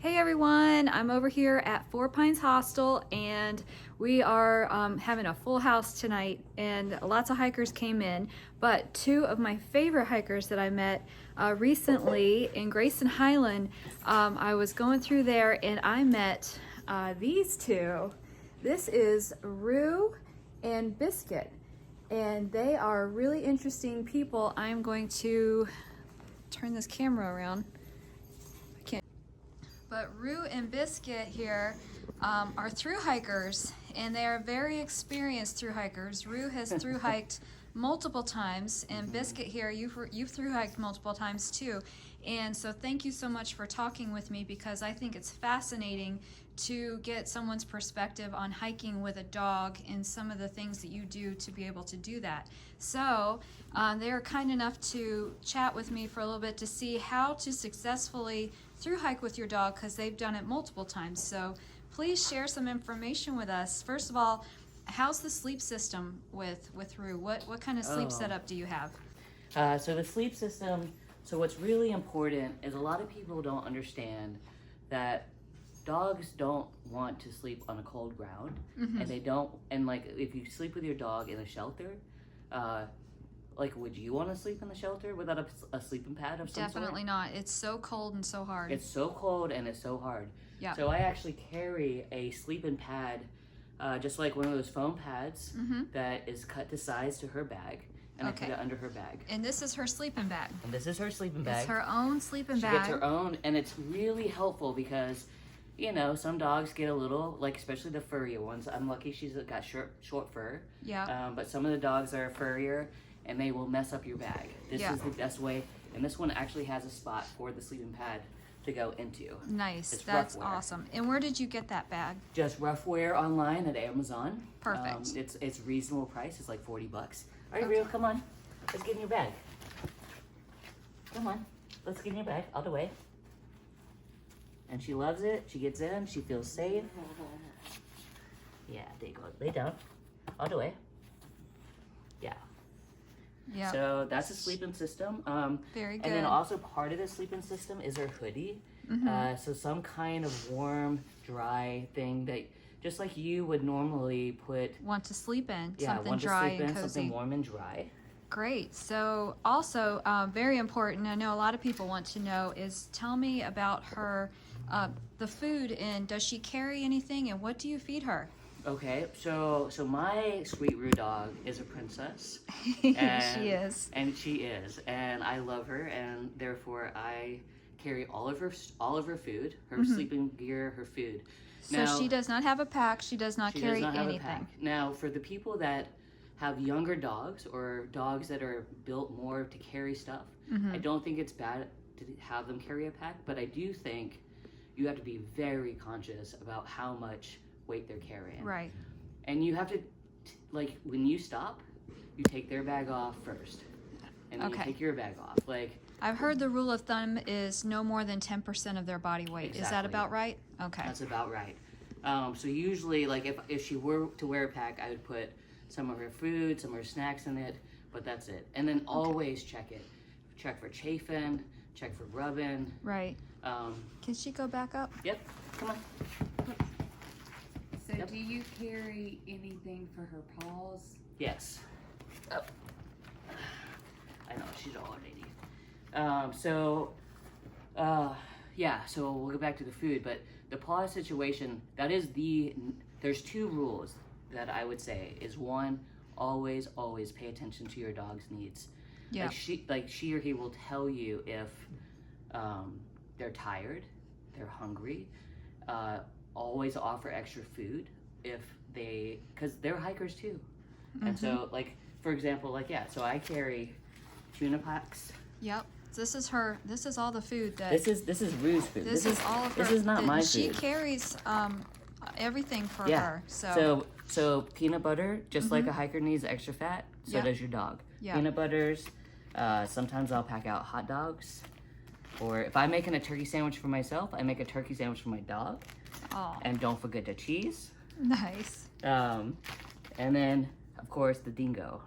Hey everyone, I'm over here at Four Pines Hostel and we are having a full house tonight, and lots of hikers came in, but two of my favorite hikers that I met recently in Grayson Highland, I was going through there and I met these two. This is Roo and Biscuit, and they are really interesting people. I'm going to turn this camera around. But Roo and Biscuit here are thru-hikers, and they are very experienced thru-hikers. Roo has thru-hiked multiple times, and Biscuit here, you've thru-hiked multiple times too. And so thank you so much for talking with me, because I think it's fascinating to get someone's perspective on hiking with a dog and some of the things that you do to be able to do that. So they were kind enough to chat with me for a little bit to see how to successfully thru-hike with your dog, because they've done it multiple times. So please share some information with us. First of all, how's the sleep system with Roo? What kind of sleep setup do you have? So the sleep system, so what's really important is a lot of people don't understand that dogs don't want to sleep on a cold ground, and they don't, and like if you sleep with your dog in a shelter, like would you want to sleep in the shelter without a sleeping pad of some sort? Definitely not. It's so cold and so hard. It's so cold and it's so hard. Yeah. So I actually carry a sleeping pad, just like one of those foam pads that is cut to size to her bag, and I put it under her bag. And this is her sleeping bag. And this is her sleeping bag. It's her own sleeping bag. She gets her own, and it's really helpful because, you know, some dogs get a little, like especially the furrier ones. I'm lucky she's got short fur. Yeah. But some of the dogs are furrier, and they will mess up your bag. This is the best way, and this one actually has a spot for the sleeping pad to go into. Nice. It's That's Roughwear. awesome. And where did you get that bag? Just Roughwear online at Amazon. Perfect. It's reasonable price. It's like $40. All right, Rio, come on. Let's get in your bag. Come on. Let's get in your bag. All the way. And she loves it. She gets in. She feels safe. Yeah, there you go. Lay down. All the way. Yeah. Yeah. So that's the sleeping system. Very good. And then also part of the sleeping system is her hoodie. So some kind of warm, dry thing that, just like you would normally want to sleep in. Yeah, something want dry to sleep and in, cozy. something warm and dry. Great. So also very important, I know a lot of people want to know, is tell me about her, the food, and does she carry anything, and what do you feed her? Okay, so my sweet Roo dog is a princess. And she is. And she is, and I love her, and therefore I carry all of her food, her sleeping gear, her food. So now, she does not have a pack. She does not carry anything. Now, for the people that have younger dogs or dogs that are built more to carry stuff, I don't think it's bad to have them carry a pack, but I do think you have to be very conscious about how much weight they're carrying. Right. And you have to, like, when you stop, you take their bag off first, and then you take your bag off. Like, I've heard the rule of thumb is no more than 10% of their body weight. Exactly. Is that about right? Okay. That's about right. So usually, like, if she were to wear a pack, I would put some of her food, some of her snacks in it, but that's it. And then always check it. Check for chafing, check for rubbing. Right. Can she go back up? Yep, come on. So do you carry anything for her paws? Yes. Oh. I know, she's all ready. Yeah, so we'll go back to the food, but the paw situation, there's two rules that I would say is one, always pay attention to your dog's needs. Yeah. Like she or he will tell you if they're tired, they're hungry. Always offer extra food because they're hikers too. And so, like, for example, like, yeah, so I carry tuna packs. Yep. This is all the food that... This is Roo's food. This is all of her... This is not my food. She carries everything for her. So peanut butter, just like a hiker needs extra fat, so does your dog. Yeah. Peanut butters, sometimes I'll pack out hot dogs. Or if I'm making a turkey sandwich for myself, I make a turkey sandwich for my dog. Oh. And don't forget the cheese. Nice. And then, of course, the dingo,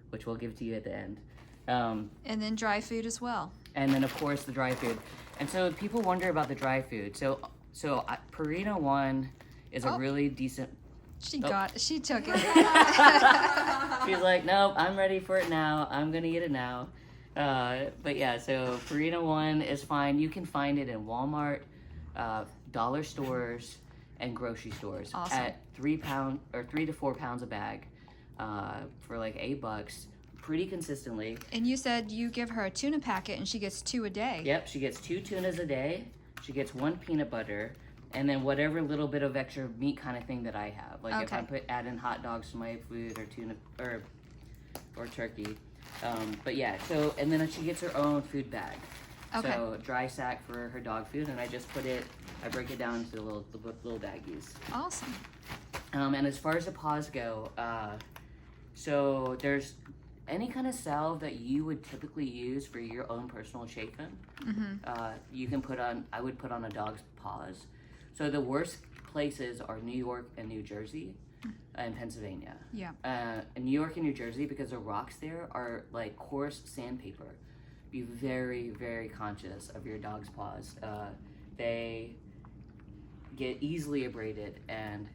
which we'll give to you at the end. And then dry food as well. And then of course the dry food. And so people wonder about the dry food. So Purina 1 is a really decent. She took it. She's like, nope, I'm ready for it now. I'm gonna eat it now. But yeah, so Purina 1 is fine. You can find it in Walmart, dollar stores, and grocery stores at 3 to 4 pounds a bag, for like $8, pretty consistently. And you said you give her a tuna packet and she gets 2 a day. Yep, she gets 2 tunas a day. She gets 1 peanut butter, and then whatever little bit of extra meat kind of thing that I have. Like if I add in hot dogs to my food, or tuna, or turkey. But yeah, so, and then she gets her own food bag. Okay. So dry sack for her dog food, and I just I break it down into the little baggies. Awesome. And as far as the paws go, so there's any kind of salve that you would typically use for your own personal chafing. You can I would put on a dog's paws. So the worst places are New York and New Jersey and Pennsylvania. Yeah. In New York and New Jersey, because the rocks there are like coarse sandpaper. Be very, very conscious of your dog's paws. They get easily abraded, and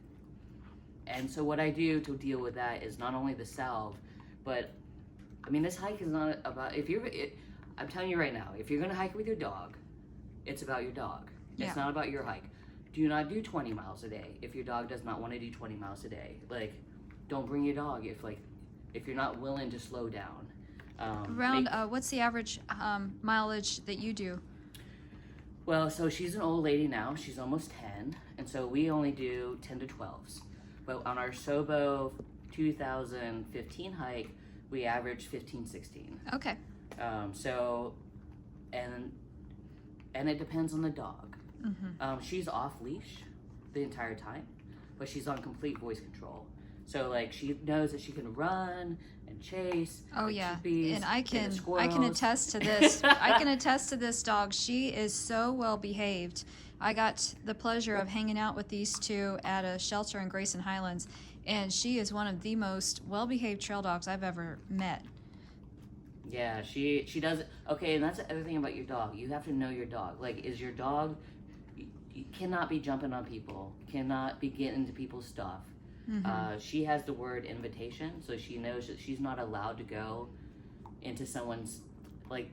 so what I do to deal with that is not only the salve, but I mean, this hike is not about, I'm telling you right now, if you're gonna hike with your dog, it's about your dog. Yeah. It's not about your hike. Do not do 20 miles a day if your dog does not want to do 20 miles a day. Like, don't bring your dog if you're not willing to slow down. What's the average mileage that you do? Well, so she's an old lady now. She's almost 10, and so we only do 10 to 12s. But on our Sobo 2015 hike, we averaged 15, 16. Okay. So, and it depends on the dog. She's off leash the entire time, but she's on complete voice control. So like she knows that she can run and chase. Oh yeah, chippies, and I can squirrels. attest to this. I can attest to this dog. She is so well behaved. I got the pleasure of hanging out with these two at a shelter in Grayson Highlands, and she is one of the most well behaved trail dogs I've ever met. Yeah, she does it. Okay, and that's the other thing about your dog. You have to know your dog. Like, is your dog, you cannot be jumping on people, cannot be getting into people's stuff. She has the word invitation, so she knows that she's not allowed to go into someone's, like,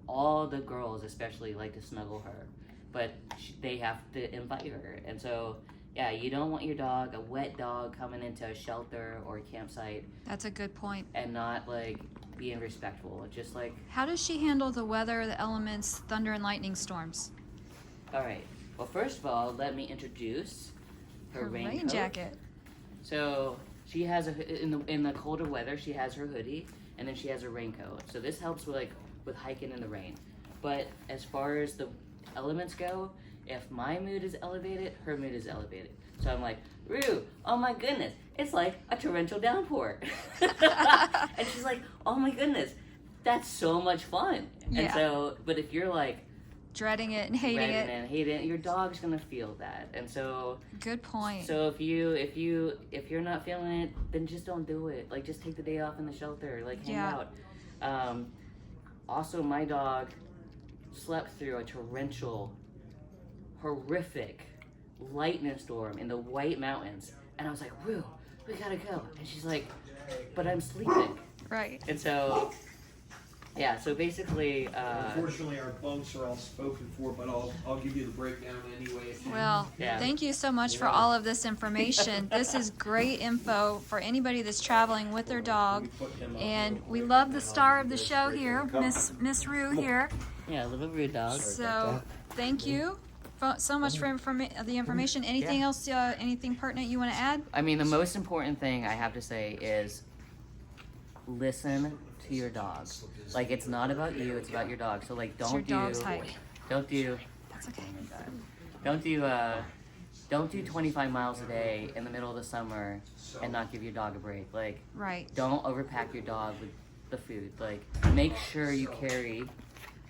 all the girls especially like to snuggle her, but they have to invite her. And so, yeah, you don't want your dog, a wet dog, coming into a shelter or a campsite. That's a good point. And not, like, being respectful. Just like... How does she handle the weather, the elements, thunder and lightning storms? All right. Well, first of all, let me introduce her rain jacket. So she has in the colder weather, she has her hoodie, and then she has a raincoat. So this helps with hiking in the rain. But as far as the elements go, if my mood is elevated, her mood is elevated. So I'm like, Roo, oh my goodness, it's like a torrential downpour. And she's like, oh my goodness, that's so much fun. Yeah. And so, but if you're like, dreading it and hating it, your dog's gonna feel that. And so, good point. So if you're not feeling it, then just don't do it. Like, just take the day off in the shelter, like hang out. Also, my dog slept through a torrential, horrific lightning storm in the White Mountains, and I was like, Roo, we gotta go. And she's like, but I'm sleeping. Right. And so, yeah, so basically... Unfortunately, our bunks are all spoken for, but I'll give you the breakdown anyway. Well, thank you so much for all of this information. This is great info for anybody that's traveling with their dog. And we love the star of the show here, Miss Roo here. Yeah, little Roo dog. So, thank you so much for the information. Anything else, anything pertinent you want to add? I mean, the most important thing I have to say is listen to your dog. Like, it's not about you, it's about your dog. So like, That's your dog's hike. That's okay. Oh my God. Don't do 25 miles a day in the middle of the summer and not give your dog a break. Like, right. Don't overpack your dog with the food. Like, make sure you carry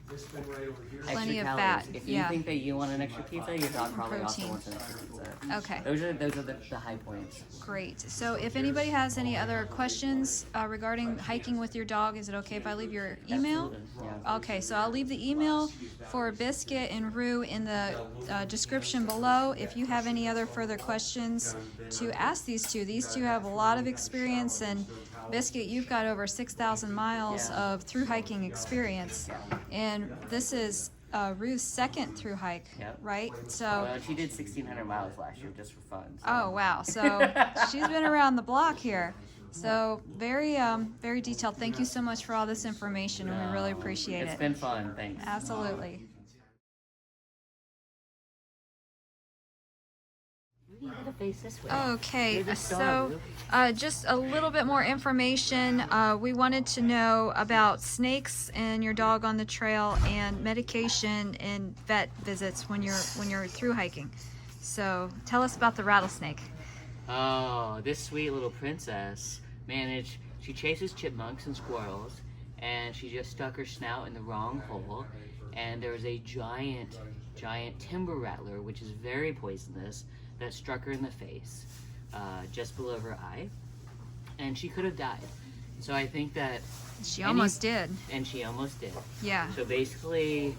This bin right over here. Plenty Extra of calories. fat, If you yeah. think that you want an extra pizza, your dog probably also Protein. wants an extra pizza. Okay. Those are the high points. Great. So if anybody has any other questions regarding hiking with your dog, is it okay if I leave your email? Absolutely, yeah. Okay, so I'll leave the email for Biscuit and Roo in the description below. If you have any other further questions to ask these two have a lot of experience, and Biscuit, you've got over 6,000 miles Yeah. of through hiking experience, and this is Roo's second through hike, Yep. right? So. Well, she did 1,600 miles last year just for fun. So. Oh wow! So she's been around the block here. So very, very detailed. Thank you so much for all this information, and we really appreciate It's it. been fun. Thanks. Absolutely. You gotta face this way. Okay, You're the so star, Roo. just a little bit more information. We wanted to know about snakes and your dog on the trail, and medication and vet visits when you're through hiking. So tell us about the rattlesnake. Oh, this sweet little princess managed. She chases chipmunks and squirrels, and she just stuck her snout in the wrong hole. And there was a giant timber rattler, which is very poisonous, that struck her in the face, just below her eye, and she could have died. So I think that She almost did. and she almost did. Yeah. So basically,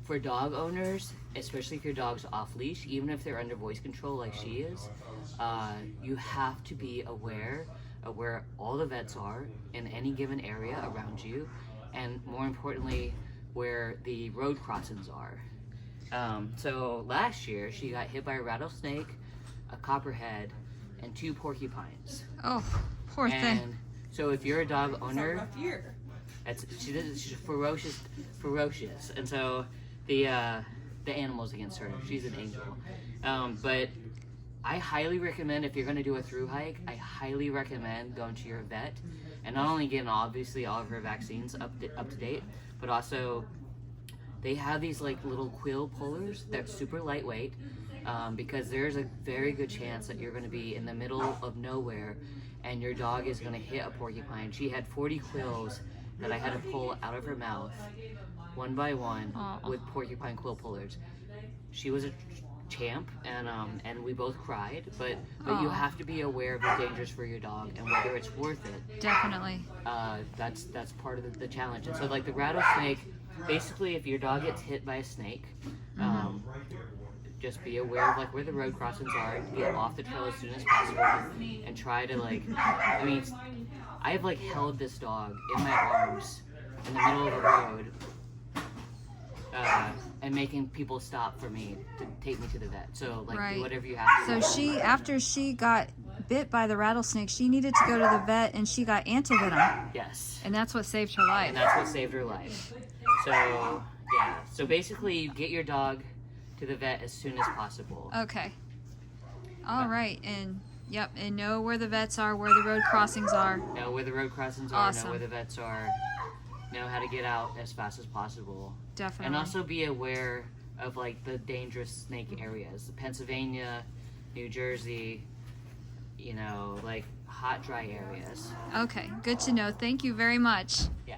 for dog owners, especially if your dog's off leash, even if they're under voice control like she is, you have to be aware of where all the vets are in any given area around you, and more importantly, where the road crossings are. So last year, she got hit by a rattlesnake, a copperhead, and 2 porcupines. Oh, poor thing. And so if you're a dog owner, she's ferocious, and so the animals against her. She's an angel. But I highly recommend, if you're going to do a through hike, I highly recommend going to your vet, and not only getting obviously all of her vaccines up to date, but also they have these like little quill pullers that's super lightweight, because there's a very good chance that you're going to be in the middle of nowhere and your dog is going to hit a porcupine. She had 40 quills that I had to pull out of her mouth one by one with porcupine quill pullers. She was a champ, and we both cried, but you have to be aware of the dangers for your dog and whether it's worth it. Definitely. That's part of the challenge. And so like the rattlesnake, basically if your dog gets hit by a snake, just be aware of like where the road crossings are, get off the trail as soon as possible, and try to like, I mean, I have like held this dog in my arms in the middle of the road, and making people stop for me to take me to the vet. So like do whatever you have to do. So after she got bit by the rattlesnake, she needed to go to the vet, and she got antivenom. Yes. And that's what saved her life. And that's what saved her life. So yeah. So basically you get your dog to the vet as soon as possible. Okay. All right. And yep. And know where the vets are, where the road crossings are. Know where the road crossings are, Awesome. know where the vets are, know how to get out as fast as possible. Definitely. And also be aware of like the dangerous snake areas. Pennsylvania, New Jersey, like hot, dry areas. Okay. Good to know. Thank you very much. Yeah.